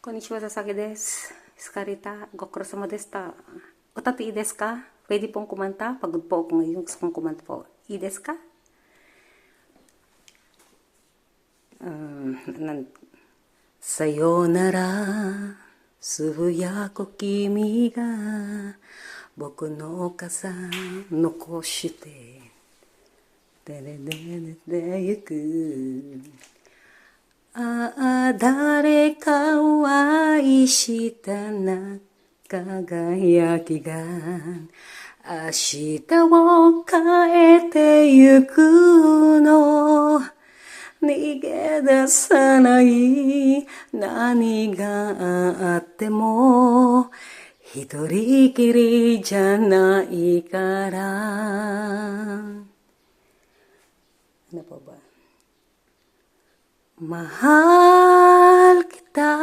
Konnichiwa Sasaki desu. Iskarita, gokuro sama desu ta. Utatte ii desu ka? Pwede pong kumanta? Pagod po ako ngayon. Gusto kong kumanta po. Ii desu ka? Sayonara, つぶやく君が僕の傘残してでれでれでゆくああ誰かを愛したな輝きが明日を変えてゆくの逃げ出さない何があっても一人きりじゃないからano pa ba? Mahal kita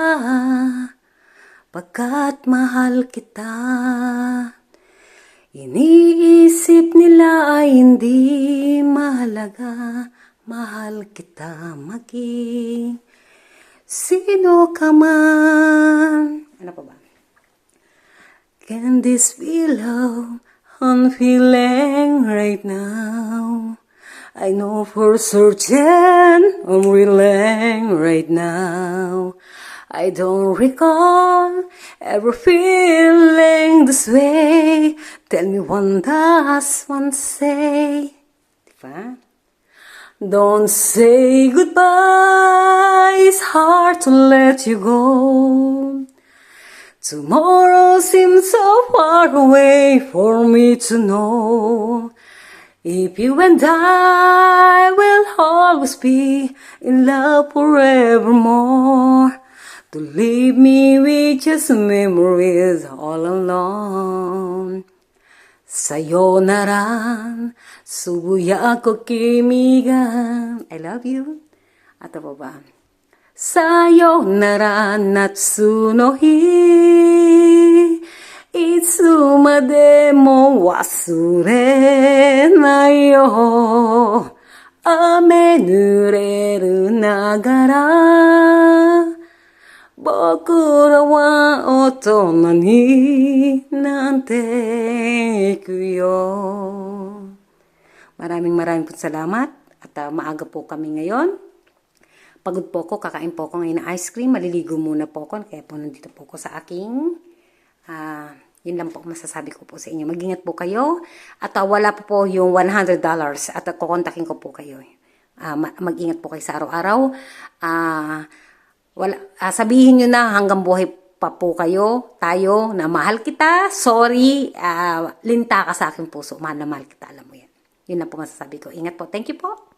pagkat mahal kita iniisip nila ay hindi mahalaga mahal kita maging sino ka man. Ano pa ba? Can this be love I'm feeling right now? I know for certain I'm reeling right now. I don't recall ever feeling this way. Tell me one does one say. Diba? Don't say goodbye, it's hard to let you go. Tomorrow seems so far away for me to know. If you and I will always be in love forevermore. To leave me with just memories all alone. Sayonara, subuyaku kimi ga I love you. At apa ba? Sayonara, natsu no hi. Itsuma demo wasurenai yo. Ame nureru nagara. 僕らは大人になんていくよ. Maraming po salamat at maaga po kami ngayon. Pagod po ako, kakain po ako ngayon ng ice cream. Maliligo muna po ako, kaya po nandito po ako sa aking yun lang po masasabi ko po sa inyo. Mag-ingat po kayo at wala po yung $100 at kukontakin ko po kayo. Mag-ingat po kayo sa araw-araw. Sabihin nyo na hanggang buhay pa po tayo na mahal kita, sorry, linta ka sa aking puso, mahal na mahal kita, alam mo yan. Yun na po masasabi ko. Ingat po. Thank you po.